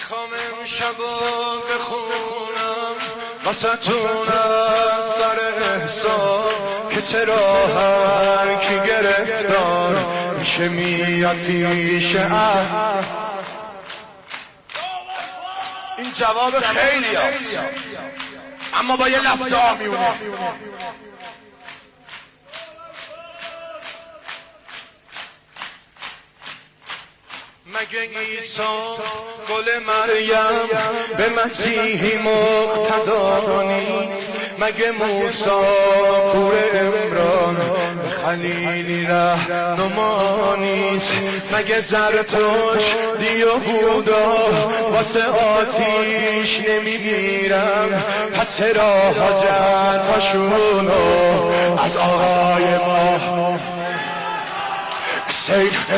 میخوام امشبا بخونم واسه‌تون از سر احساس که چرا هر کی گرفتار میشه میاد پیش این جواب خیلی هست اما با یه لفظ آمیونه. مگه عیسی گل مریم به مسیحی مقتدا نیست؟ مگه موسی پور عمران به خلیلی رهنما نیست؟ مگه زرتشت و بودا واسه آتیش نمیمیرن؟ پس چرا حاجتاشونو از آقای ما سیف